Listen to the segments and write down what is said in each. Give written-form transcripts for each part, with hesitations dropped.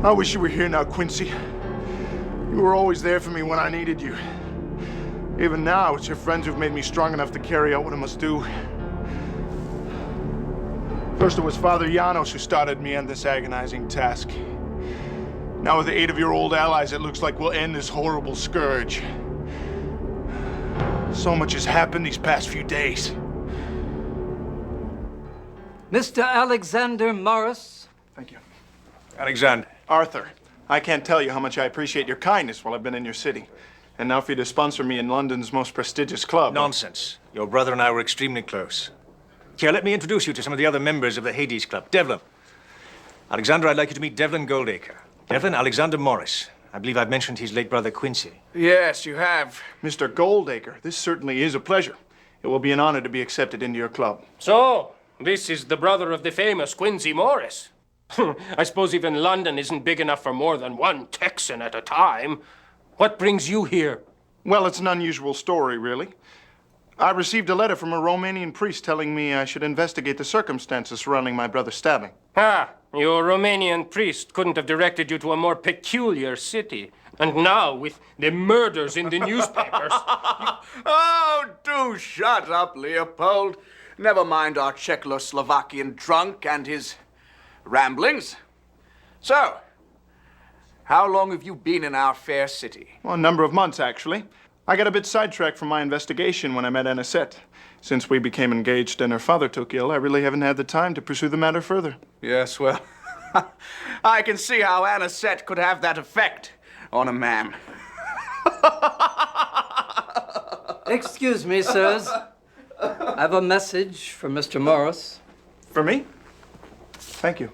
I wish you were here now, Quincy. You were always there for me when I needed you. Even now, it's your friends who've made me strong enough to carry out what I must do. First, it was Father Janos who started me on this agonizing task. Now, with the aid of your old allies, it looks like we'll end this horrible scourge. So much has happened these past few days. Mr. Alexander Morris. Thank you. Alexander. Arthur, I can't tell you how much I appreciate your kindness while I've been in your city. And now for you to sponsor me in London's most prestigious club. Nonsense. Your brother and I were extremely close. Here, let me introduce you to some of the other members of the Hades Club. Devlin. Alexander, I'd like you to meet Devlin Goldacre. Devlin Alexander Morris. I believe I've mentioned his late brother, Quincy. Yes, you have. Mr. Goldacre, this certainly is a pleasure. It will be an honor to be accepted into your club. So, this is the brother of the famous Quincy Morris. I suppose even London isn't big enough for more than one Texan at a time. What brings you here? Well, it's an unusual story, really. I received a letter from a Romanian priest telling me I should investigate the circumstances surrounding my brother's stabbing. Ah, your Romanian priest couldn't have directed you to a more peculiar city. And now, with the murders in the newspapers... Oh, do shut up, Leopold. Never mind our Czechoslovakian drunk and his ramblings. So, how long have you been in our fair city? Well, a number of months, actually. I got a bit sidetracked from my investigation when I met Anisette. Since we became engaged and her father took ill, I really haven't had the time to pursue the matter further. Yes, well, I can see how Anisette could have that effect on a man. Excuse me, sirs. I have a message for Mr. Morris. For me? Thank you.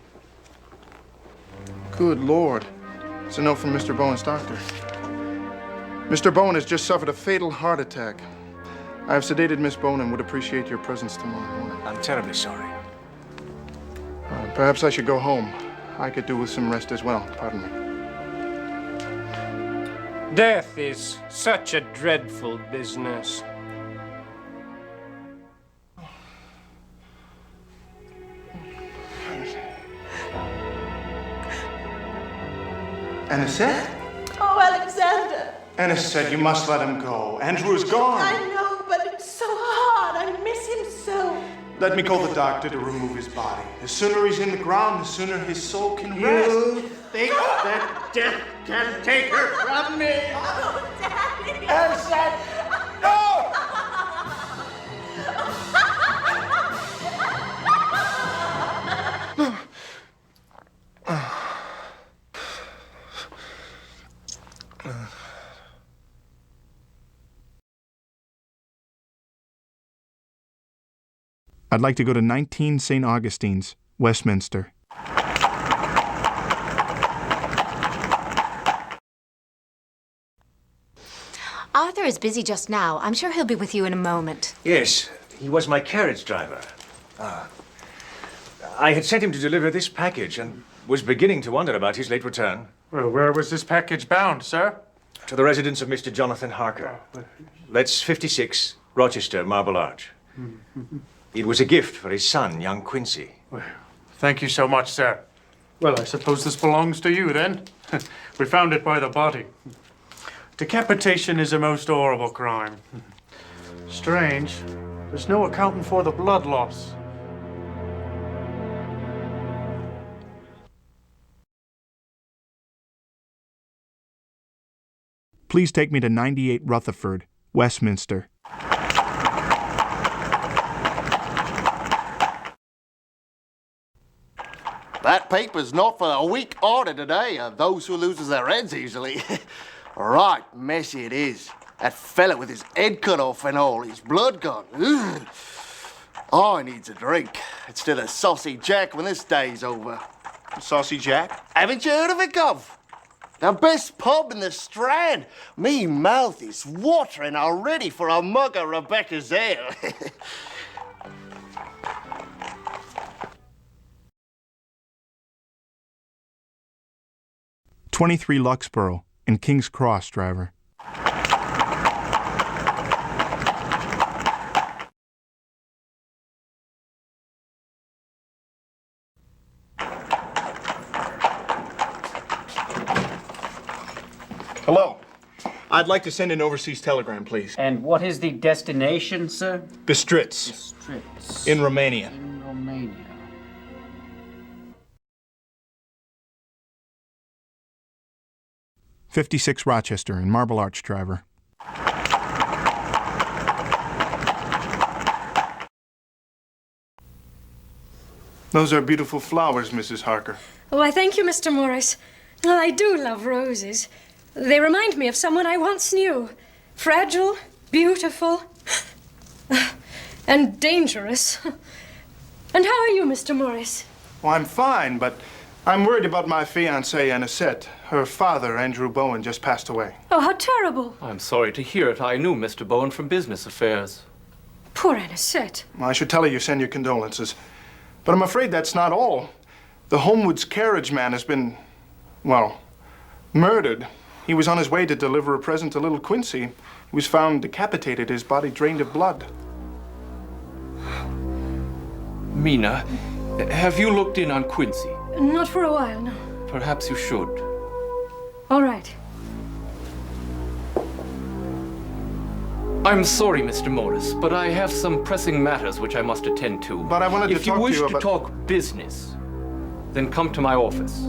Good Lord. It's a note from Mr. Bowen's doctor. Mr. Bowen has just suffered a fatal heart attack. I have sedated Miss Bowen and would appreciate your presence tomorrow morning. I'm terribly sorry. Perhaps I should go home. I could do with some rest as well. Pardon me. Death is such a dreadful business. Anisette? Oh, Alexander. Anisette, you must let him go. Andrew is gone. I know, but it's so hard. I miss him so. Let me call the doctor to remove his body. The sooner he's in the ground, the sooner his soul can rest. You think that death can take her from me? Oh, Daddy. Anisette! No! I'd like to go to 19 St. Augustine's, Westminster. Arthur is busy just now. I'm sure he'll be with you in a moment. Yes, he was my carriage driver. I had sent him to deliver this package and was beginning to wonder about his late return. Well, where was this package bound, sir? To the residence of Mr. Jonathan Harker. That's 56, Rochester, Marble Arch. It was a gift for his son, young Quincy. Well, thank you so much, sir. Well, I suppose this belongs to you, then. We found it by the body. Decapitation is a most horrible crime. Strange. There's no accounting for the blood loss. Please take me to 98 Rutherford, Westminster. That paper's not for the weak-hearted today, those who loses their heads easily. Right messy it is. That fella with his head cut off and all, his blood gone. Ugh. I needs a drink instead of Saucy Jack when this day's over. Saucy Jack? Haven't you heard of it, Gov? The best pub in the Strand. Me mouth is watering already for a mug of Rebecca's ale. 23 Luxborough and King's Cross, driver. Hello. I'd like to send an overseas telegram, please. And what is the destination, sir? Bistritz. Bistritz. In Romania. In Romania. 56 Rochester in Marble Arch, driver. Those are beautiful flowers, Mrs. Harker. Why, thank you, Mr. Morris. Well, I do love roses. They remind me of someone I once knew. Fragile, beautiful, and dangerous. And how are you, Mr. Morris? Well, I'm fine, but I'm worried about my fiancée, Anisette. Her father, Andrew Bowen, just passed away. Oh, how terrible. I'm sorry to hear it. I knew Mr. Bowen from business affairs. Poor Anisette. Well, I should tell her you send your condolences. But I'm afraid that's not all. The Homewoods carriage man has been, well, murdered. He was on his way to deliver a present to little Quincy. He was found decapitated, his body drained of blood. Mina, have you looked in on Quincy? Not for a while, no. Perhaps you should. All right. I'm sorry, Mr. Morris, but I have some pressing matters which I must attend to. But I wanted to talk to you about... If you wish to talk business, then come to my office.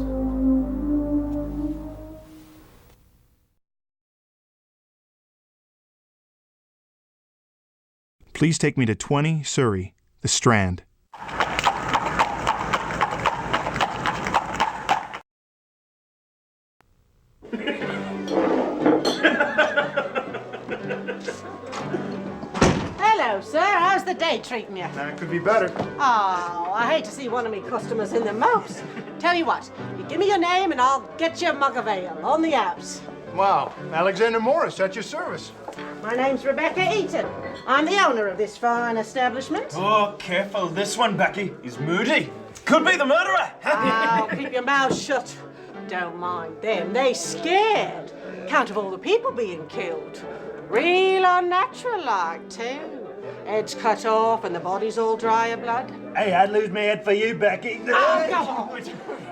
Please take me to 20 Surrey, the Strand. Hello, sir. How's the day treating you? That could be better. Oh, I hate to see one of me customers in the mopes. Tell you what, you give me your name and I'll get you a mug of ale on the house. Wow, Alexander Morris, at your service. My name's Rebecca Eaton. I'm the owner of this fine establishment. Oh, careful. This one, Becky, is moody. Could be the murderer. Oh, keep your mouth shut. Don't mind them. They scared. Count of all the people being killed. Real unnatural like, too. Heads cut off and the bodies all dry of blood. Hey, I'd lose my head for you, Becky. Oh, come on.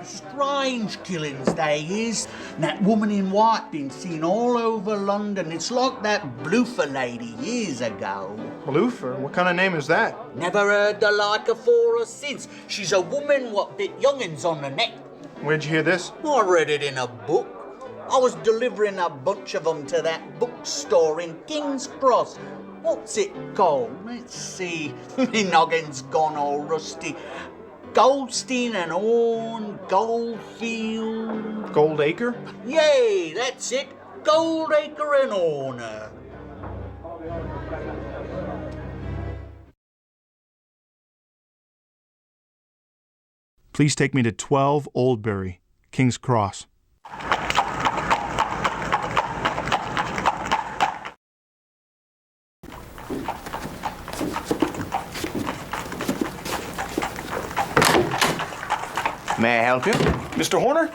Strange killings, they is. That woman in white been seen all over London. It's like that Bloofer lady years ago. Bloofer? What kind of name is that? Never heard the like afore or since. She's a woman what bit young'uns on the neck. Where'd you hear this? I read it in a book. I was delivering a bunch of them to that bookstore in King's Cross. What's it called? Let's see. Me noggin's gone all rusty. Goldstein and Orne, Goldfield. Goldacre? Yay, that's it. Goldacre and Orne. Please take me to 12 Oldbury, King's Cross. May I help you? Mr. Horner?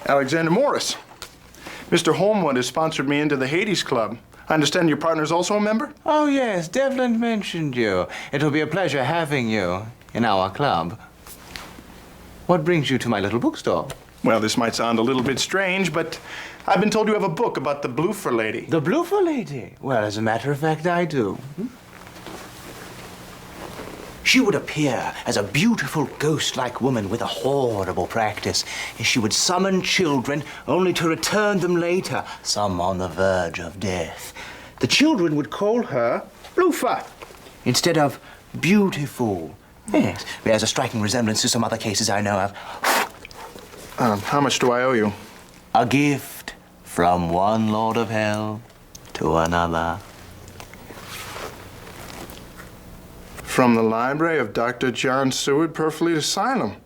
Alexander Morris. Mr. Holmwood has sponsored me into the Hades Club. I understand your partner's also a member? Oh, yes. Devlin mentioned you. It'll be a pleasure having you in our club. What brings you to my little bookstore? Well, this might sound a little bit strange, but I've been told you have a book about the Bloofer lady. The Bloofer lady? Well, as a matter of fact, I do. She would appear as a beautiful ghost-like woman with a horrible practice. She would summon children only to return them later, some on the verge of death. The children would call her Bloofer instead of beautiful. Yes, bears a striking resemblance to some other cases I know of. How much do I owe you? A gift from one lord of hell to another. From the library of Dr. John Seward, Purfleet Asylum.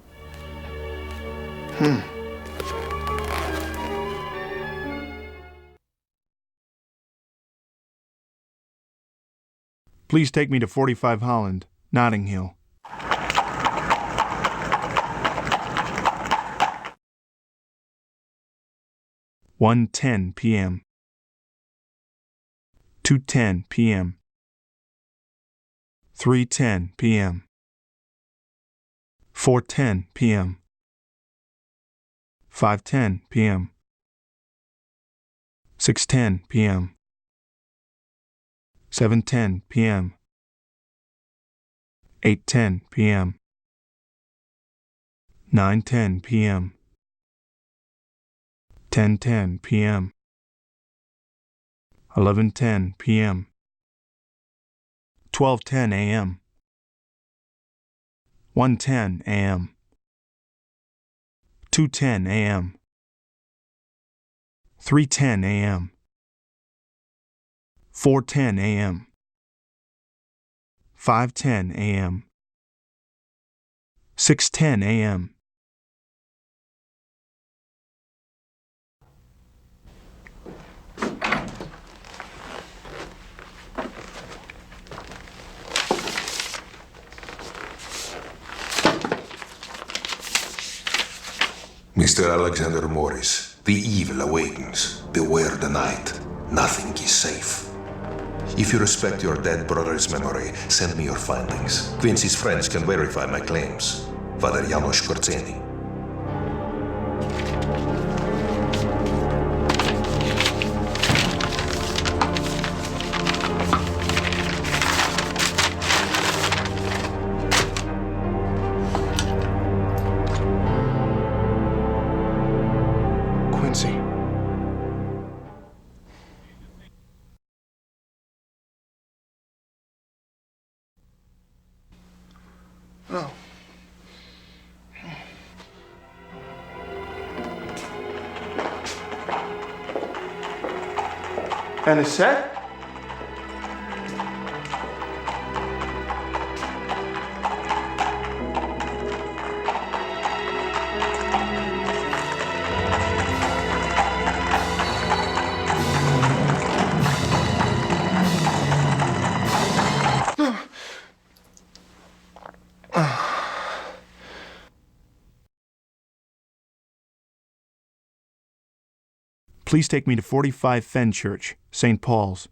Please take me to 45 Holland, Notting Hill. (1:10 p.m.) 2:10 p.m. 3:10 p.m. 4:10 p.m. 5:10 p.m. 6:10 p.m. 7:10 p.m. 8:10 p.m. 9:10 p.m. 10:10 p.m. 11:10 p.m. 12:10 a.m. 1:10 a.m. 2:10 a.m. 3:10 a.m. 4:10 a.m. 5:10 a.m. 6:10 a.m. Mr. Alexander Morris, the evil awakens. Beware the night. Nothing is safe. If you respect your dead brother's memory, send me your findings. Quincy's friends can verify my claims. Father Janos Korczeni. Quincy. Oh. And it's set? Please take me to 45 Fen Church, St. Paul's.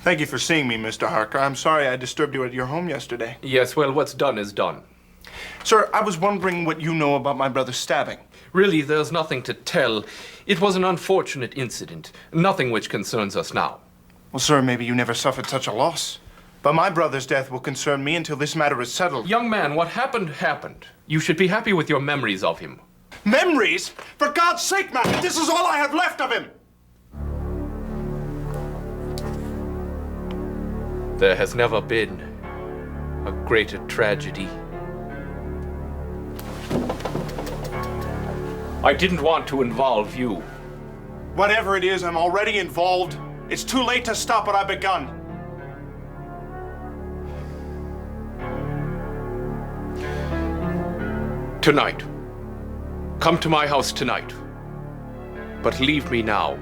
Thank you for seeing me, Mr. Harker. I'm sorry I disturbed you at your home yesterday. Yes, well, what's done is done. Sir, I was wondering what you know about my brother's stabbing. Really, there's nothing to tell. It was an unfortunate incident. Nothing which concerns us now. Well, sir, maybe you never suffered such a loss. But my brother's death will concern me until this matter is settled. Young man, what happened, happened. You should be happy with your memories of him. Memories? For God's sake, man, this is all I have left of him! There has never been a greater tragedy. I didn't want to involve you. Whatever it is, I'm already involved. It's too late to stop what I've begun. Tonight. Come to my house tonight. But leave me now.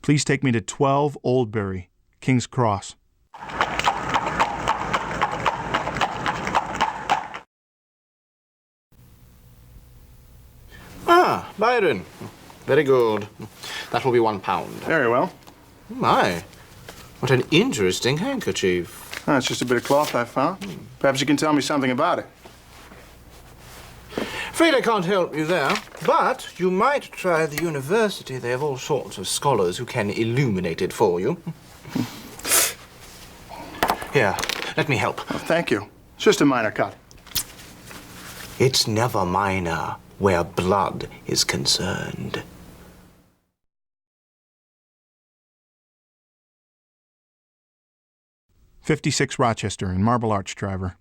Please take me to 12 Oldbury, King's Cross. Ah, Byron. Very good. That will be £1. Very well. My, what an interesting handkerchief. Oh, it's just a bit of cloth I found. Perhaps you can tell me something about it. Afraid I can't help you there, but you might try the university. They have all sorts of scholars who can illuminate it for you. Here, let me help. Oh, thank you. It's just a minor cut. It's never minor where blood is concerned. '56 Rochester in Marble Arch, driver.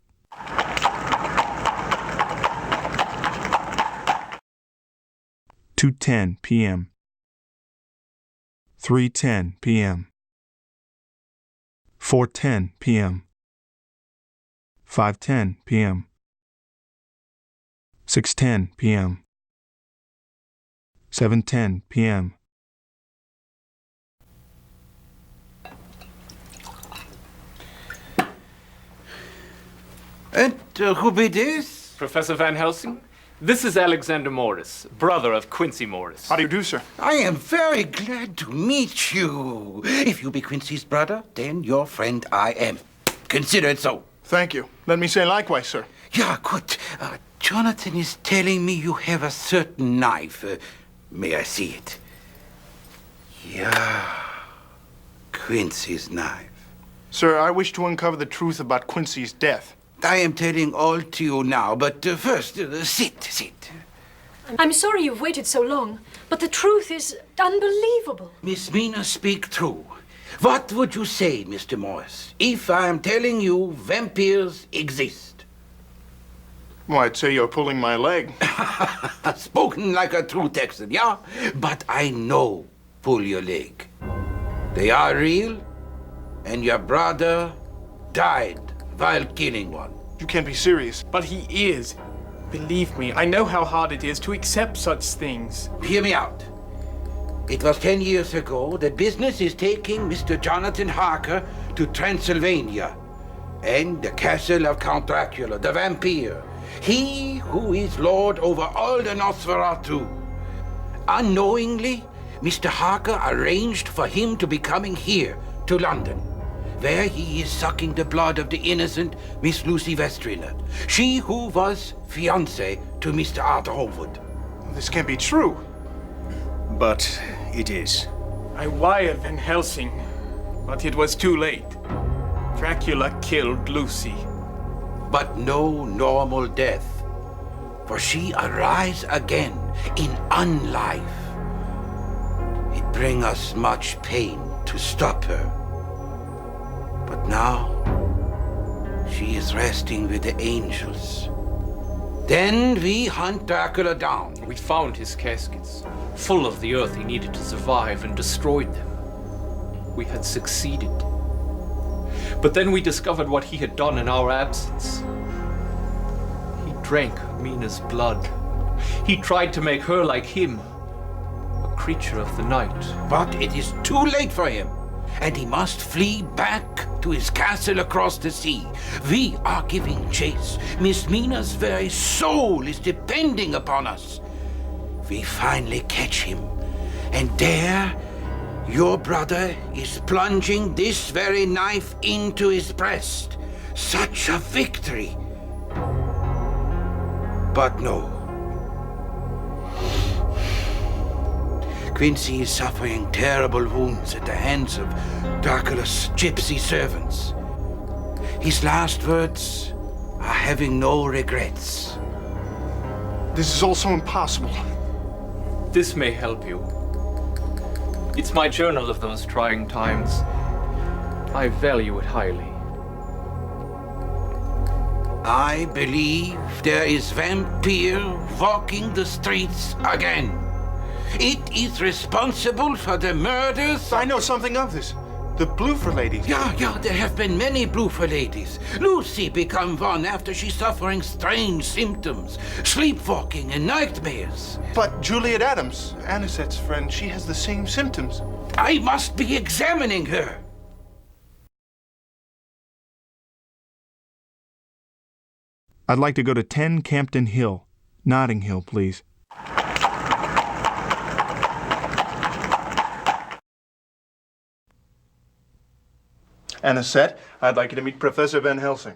(2:10 p.m.) 3:10 p.m. 4:10 p.m. 5:10 p.m. 6:10 p.m. 7:10 p.m. And who be this? Professor Van Helsing, This is Alexander Morris, brother of Quincy Morris. How do you do, sir? I am very glad to meet you. If you be Quincy's brother, then your friend I am. Consider it so. Thank you. Let me say likewise, sir. Yeah, good. Jonathan is telling me you have a certain knife. May I see it? Yeah. Quincy's knife. Sir, I wish to uncover the truth about Quincy's death. I am telling all to you now, but first, sit. I'm sorry you've waited so long, but the truth is unbelievable. Miss Mina, speak true. What would you say, Mr. Morris, if I am telling you vampires exist? Well, I'd say you're pulling my leg. Spoken like a true Texan, yeah? But I know pull your leg. They are real, and your brother died while killing one. You can't be serious. But he is. Believe me, I know how hard it is to accept such things. Hear me out. It was 10 years ago that business is taking Mr. Jonathan Harker to Transylvania and the castle of Count Dracula, the vampire. He who is lord over all the Nosferatu. Unknowingly, Mr. Harker arranged for him to be coming here to London, where he is sucking the blood of the innocent Miss Lucy Westrinet, she who was fiancée to Mr. Arthur Holwood. This can't be true. But it is. I wired Van Helsing, but it was too late. Dracula killed Lucy. But no normal death, for she arise again in unlife. It bring us much pain to stop her. But now, she is resting with the angels. Then we hunt Dracula down. We found his caskets, full of the earth he needed to survive, and destroyed them. We had succeeded. But then we discovered what he had done in our absence. He drank Mina's blood. He tried to make her like him, a creature of the night. But it is too late for him, and he must flee back to his castle across the sea. We are giving chase. Miss Mina's very soul is depending upon us. We finally catch him, and there, your brother is plunging this very knife into his breast. Such a victory. But no. Quincy is suffering terrible wounds at the hands of Dracula's gypsy servants. His last words are having no regrets. This is all so impossible. This may help you. It's my journal of those trying times. I value it highly. I believe there is vampire walking the streets again. It is responsible for the murders. I know something of this. The Bloofer ladies. Yeah, there have been many Bloofer ladies. Lucy become one after she's suffering strange symptoms, sleepwalking and nightmares. But Juliet Adams, Anisette's friend, she has the same symptoms. I must be examining her. I'd like to go to 10 Campden Hill, Notting Hill, please. Anisette, I'd like you to meet Professor Van Helsing.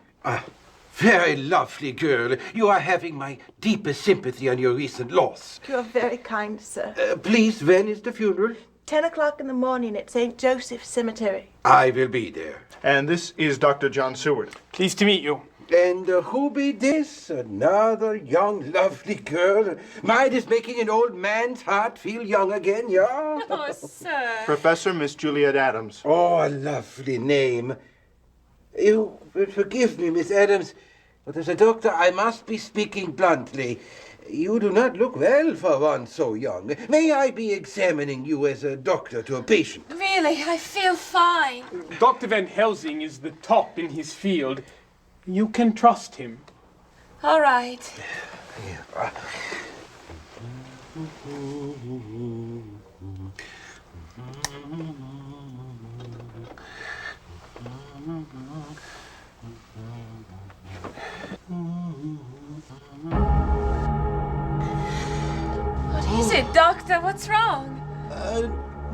Very lovely girl. You are having my deepest sympathy on your recent loss. You're very kind, sir. Please, when is the funeral? 10 o'clock in the morning at St. Joseph's Cemetery. I will be there. And this is Dr. John Seward. Pleased to meet you. And who be this? Another young, lovely girl. Mine is making an old man's heart feel young again, yeah? Oh, sir. Professor Miss Juliet Adams. Oh, a lovely name. You will forgive me, Miss Adams, but as a doctor I must be speaking bluntly. You do not look well for one so young. May I be examining you as a doctor to a patient? Really, I feel fine. Dr. Van Helsing is the top in his field. You can trust him. All right. Doctor, what's wrong?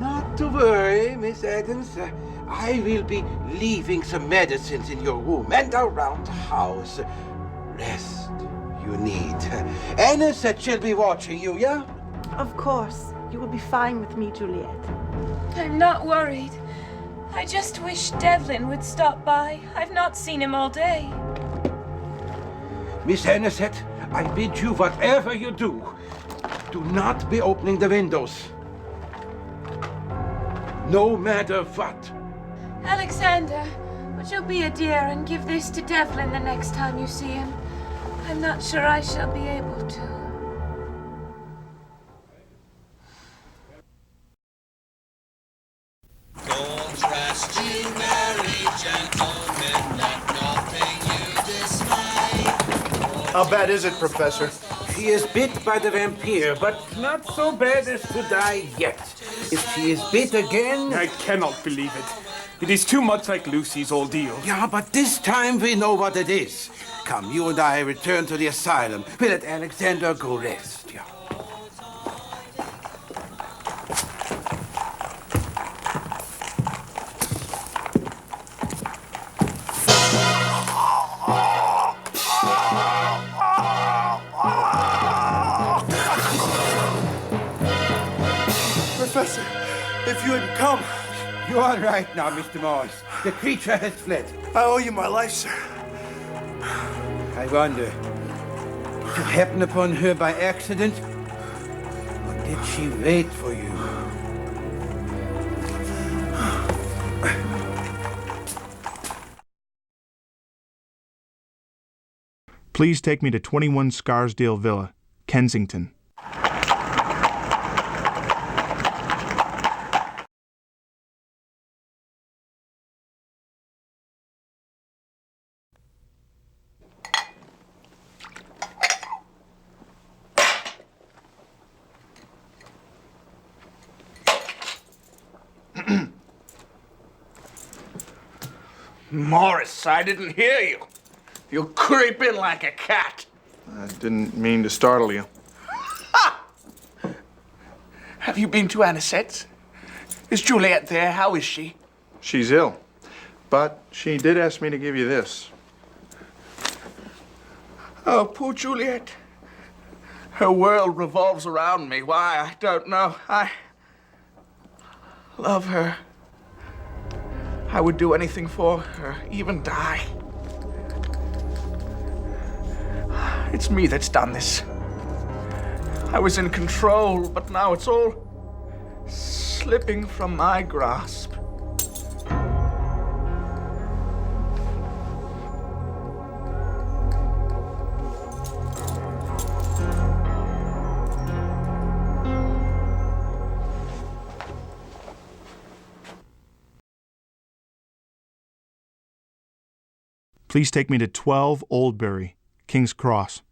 Not to worry, Miss Adams. I will be leaving some medicines in your room and around the house. Rest you need. Anisette shall be watching you, yeah? Of course. You will be fine with me, Juliet. I'm not worried. I just wish Devlin would stop by. I've not seen him all day. Miss Anisette, I bid you, whatever you do, do not be opening the windows. No matter what. Alexander, would you be a dear and give this to Devlin the next time you see him? I'm not sure I shall be able to. Don't rest, you merry gentlemen, let nothing you dismay. How bad is it, Professor? She is bit by the vampire, but not so bad as to die yet. If she is bit again... I cannot believe it. It is too much like Lucy's ordeal. Yeah, but this time we know what it is. Come, you and I return to the asylum. We'll let Alexander go rest. Yeah. Professor, if you hadn't come... You're all right now, Mr. Morris. The creature has fled. I owe you my life, sir. I wonder, did you happen upon her by accident? Or did she wait for you? Please take me to 21 Scarsdale Villa, Kensington. Morris, I didn't hear you. You creep in like a cat. I didn't mean to startle you. Have you been to Anisette's? Is Juliet there? How is she? She's ill, but she did ask me to give you this. Oh, poor Juliet. Her world revolves around me. Why, I don't know. I love her. I would do anything for her, even die. It's me that's done this. I was in control, but now it's all slipping from my grasp. Please take me to 12 Oldbury, King's Cross.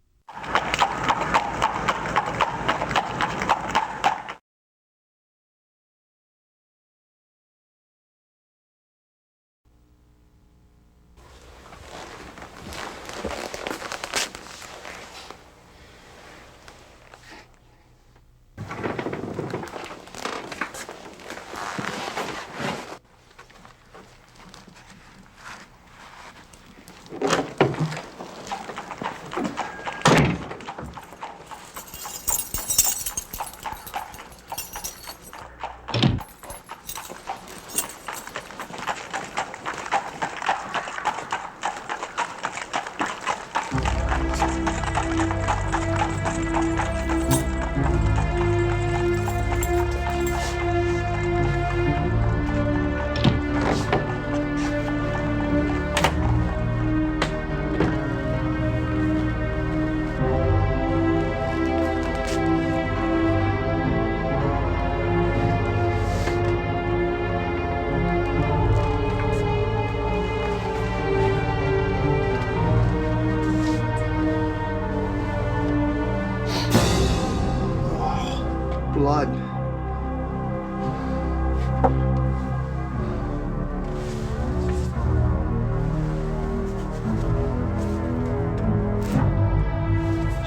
Blood.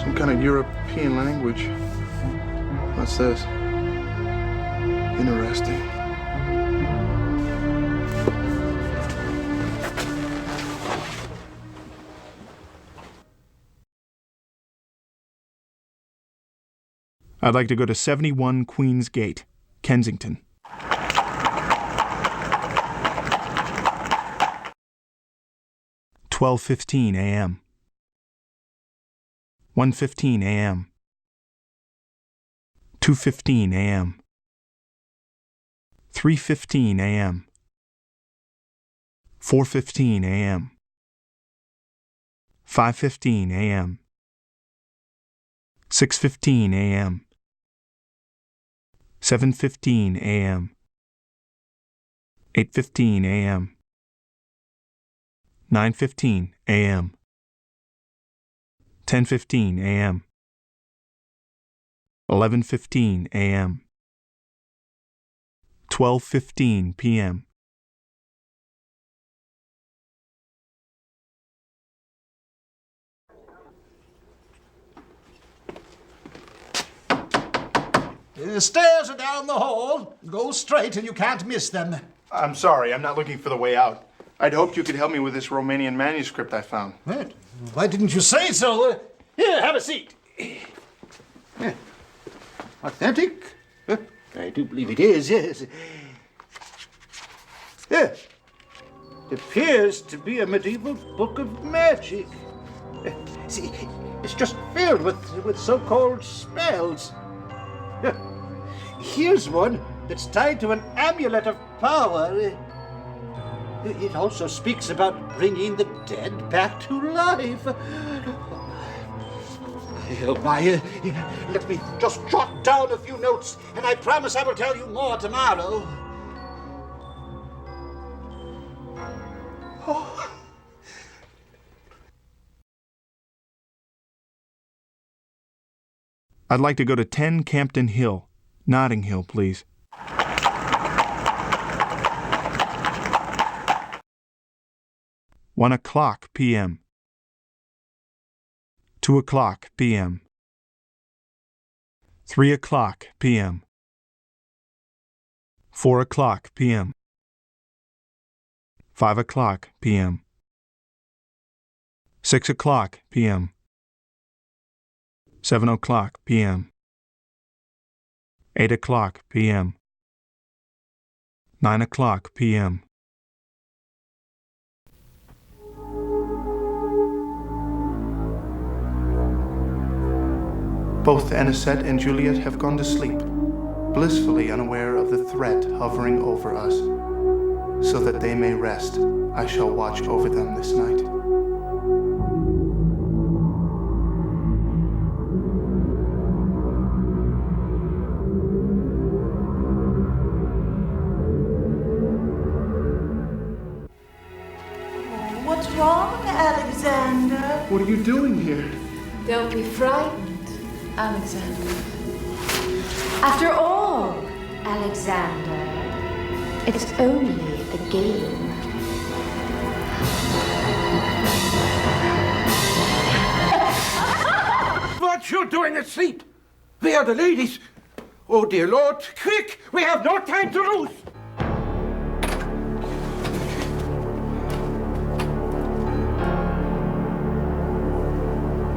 Some kind of European language. Not What's this? Interesting. I'd like to go to 71 Queen's Gate, Kensington. $12:15 a.m. 1:15 a.m. 2:15 a.m. 3:15 a.m. 4:15 a.m. 5:15 a.m. 6:15 a.m. 7:15 a.m. 8:15 a.m. 9:15 a.m. 10:15 a.m. 11:15 a.m. 12:15 p.m. The stairs are down the hall. Go straight and you can't miss them. I'm sorry, I'm not looking for the way out. I'd hoped you could help me with this Romanian manuscript I found. What? Why didn't you say so? Here, have a seat. Yeah. Authentic? I do believe it is, yes. Yeah. It appears to be a medieval book of magic. See, it's just filled with so-called spells. Here's one that's tied to an amulet of power. It also speaks about bringing the dead back to life. Oh my, let me just jot down a few notes, and I promise I will tell you more tomorrow. Oh. I'd like to go to 10 Campden Hill, Notting Hill, please. One o'clock p.m. 2 o'clock p.m. 3 o'clock p.m. 4 o'clock p.m. 5 o'clock p.m. 6 o'clock p.m. 7 o'clock p.m. 8 o'clock p.m. 9 o'clock p.m. Both Anisette and Juliet have gone to sleep, blissfully unaware of the threat hovering over us. So that they may rest, I shall watch over them this night. What's wrong, Alexander? What are you doing here? Don't be frightened, Alexander. After all, Alexander, it's only a game. What you doing asleep? Where are the ladies? Oh, dear Lord, quick! We have no time to lose!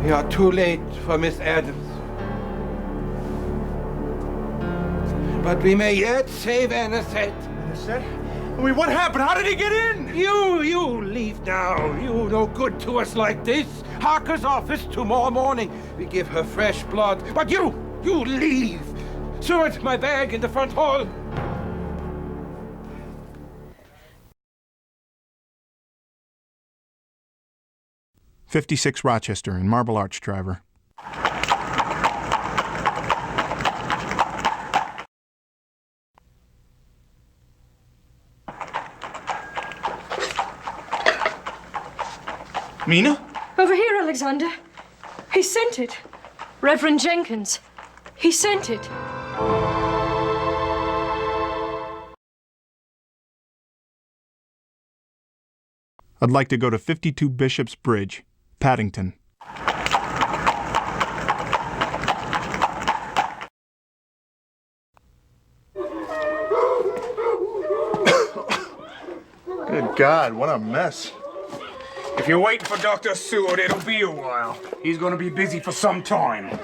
We are too late for Miss Adams. But we may yet save Anisette. Anisette? I mean, what happened? How did he get in? You leave now. You no good to us like this. Harker's office tomorrow morning. We give her fresh blood. But you leave. Sort my bag in the front hall. "56 Rochester in Marble Arch, driver." Mina? Over here, Alexander. He sent it. Reverend Jenkins. He sent it. I'd like to go to 52 Bishop's Bridge, Paddington. Good God, what a mess. If you're waiting for Dr. Seward, it'll be a while. He's gonna be busy for some time.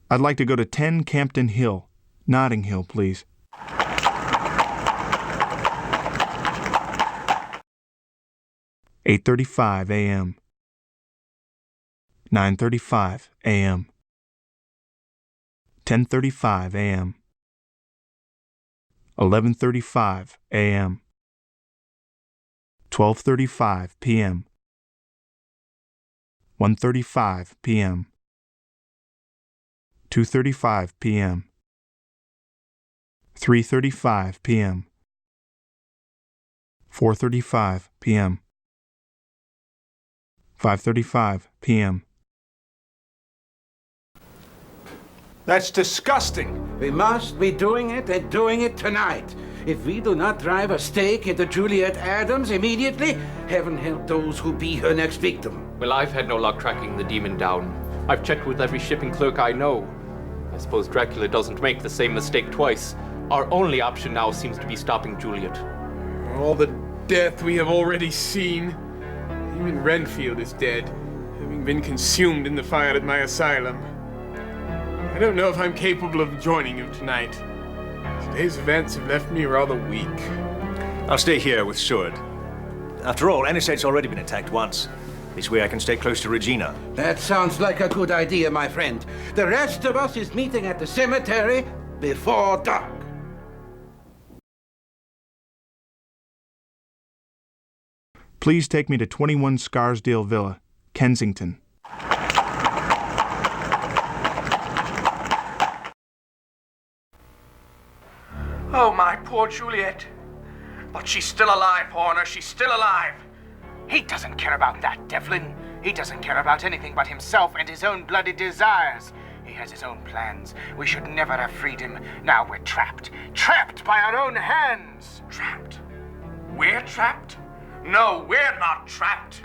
I'd like to go to 10 Campden Hill, Notting Hill, please. $8:35 a.m. 9:35 a.m. 10:35 a.m. 11:35 a.m. 12:35 p.m. 1:35 p.m. 2:35 p.m. 3:35 p.m. 4:35 p.m. 5:35 p.m. That's disgusting. We must be doing it and doing it tonight. If we do not drive a stake into Juliet Adams immediately, heaven help those who be her next victim. Well, I've had no luck tracking the demon down. I've checked with every shipping clerk I know. I suppose Dracula doesn't make the same mistake twice. Our only option now seems to be stopping Juliet. All the death we have already seen. Even Renfield is dead, having been consumed in the fire at my asylum. I don't know if I'm capable of joining you tonight. Today's events have left me rather weak. I'll stay here with Seward. After all, Anisette's already been attacked once. This way I can stay close to Regina. That sounds like a good idea, my friend. The rest of us is meeting at the cemetery before dark. Please take me to 21 Scarsdale Villa, Kensington. Oh, my poor Juliet. But she's still alive, Horner. She's still alive. He doesn't care about that, Devlin. He doesn't care about anything but himself and his own bloody desires. He has his own plans. We should never have freed him. Now we're trapped. Trapped by our own hands. Trapped? We're trapped? No, we're not trapped.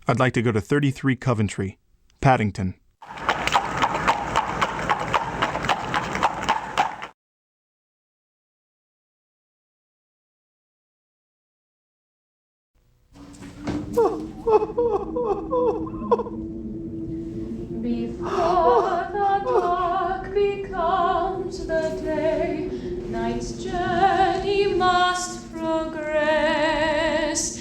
I'd like to go to 33 Coventry, Paddington. Before the dark becomes the day, night's journey must progress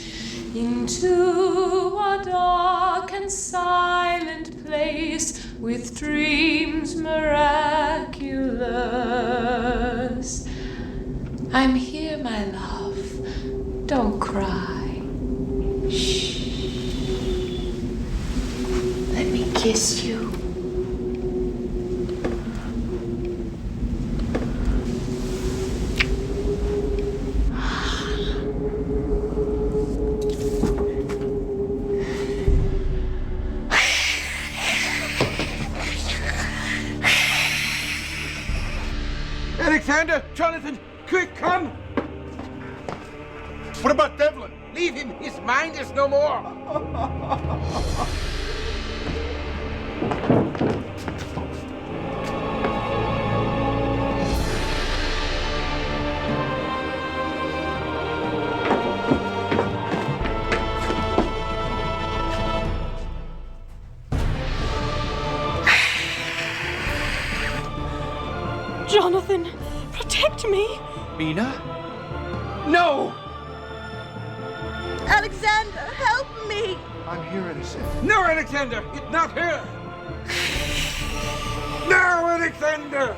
into a dark and silent place with dreams miraculous. I'm here, my love. Don't cry. Shh. Let me kiss you. Alexander, Jonathan, quick, come! What about Devlin? Leave him. His mind is no more. Jonathan, protect me. Mina? No! Alexander, help me! I'm here, innocent. No, Alexander! It's not her! No, Alexander!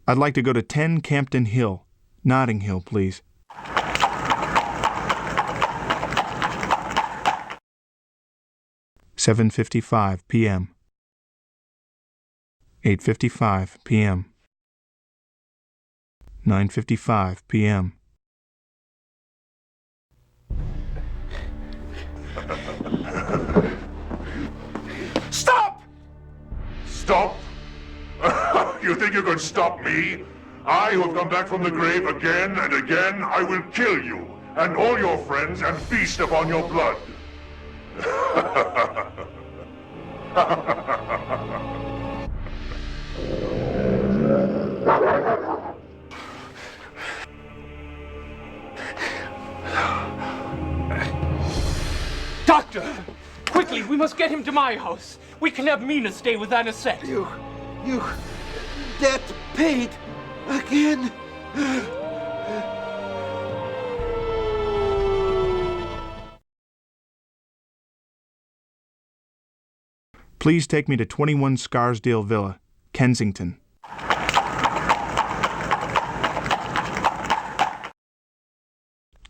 I'd like to go to 10 Campden Hill, Notting Hill, please. 7:55 p.m. 8:55 p.m. 9:55 p.m. Stop! Stop? You think you can stop me? I, who have come back from the grave again and again, I will kill you and all your friends and feast upon your blood. Doctor! Quickly, we must get him to my house. We can have Mina stay with Anisette. You get paid again. Please take me to 21 Scarsdale Villa, Kensington.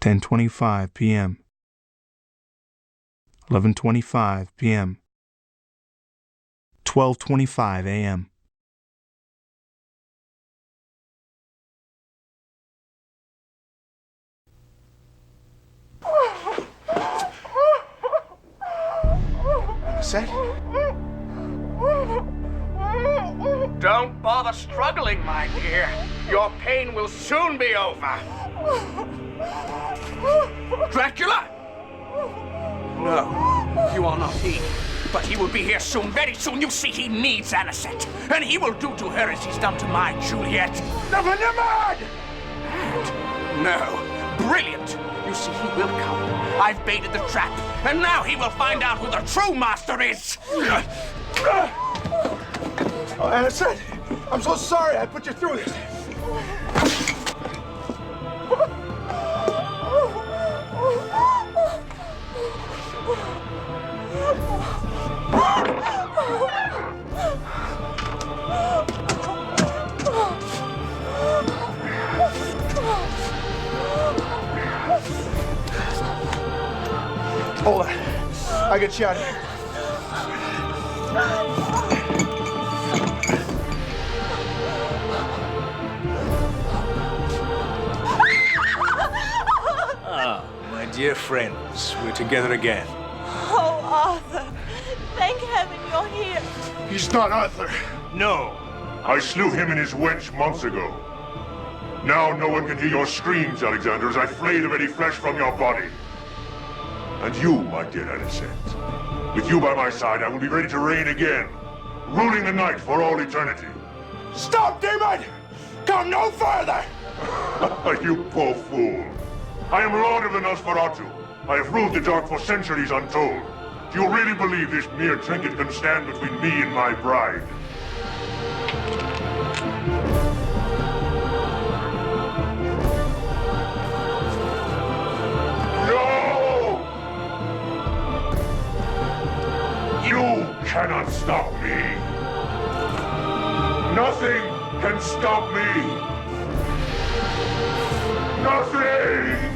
(10:25 p.m.) 11:25 p.m. 12:25 a.m. Set? Don't bother struggling, my dear. Your pain will soon be over. Dracula? No, you are not he. But he will be here soon, very soon. You see, he needs Anisette. And he will do to her as he's done to my Juliet. Never mind! And no, brilliant. You see, he will come. I've baited the trap, and now he will find out who the true master is. Oh, Anisette, I'm so sorry I put you through this. Hold on. I'll get you out of here. Ah, my dear friends, we're together again. Oh, Arthur. Thank heaven you're here. He's not Arthur. No. I slew him and his wench months ago. Now no one can hear your screams, Alexander, as I flay the very flesh from your body. And you, my dear Anisette, with you by my side, I will be ready to reign again, ruling the night for all eternity. Stop, demon! Come no further! You poor fool. I am Lord of the Nosferatu. I have ruled the dark for centuries untold. Do you really believe this mere trinket can stand between me and my bride? You cannot stop me. Nothing can stop me. Nothing!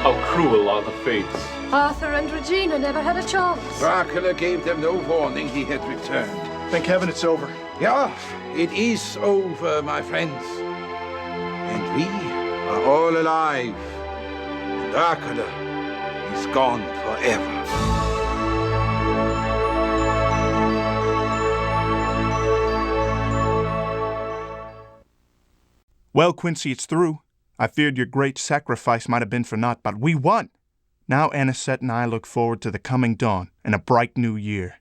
How cruel are the fates. Arthur and Regina never had a chance. Dracula gave them no warning he had returned. Thank heaven it's over. Yeah, it is over, my friends. And we are all alive. And Dracula is gone forever. Well, Quincy, it's through. I feared your great sacrifice might have been for naught, but we won. Now Anisette and I look forward to the coming dawn and a bright new year.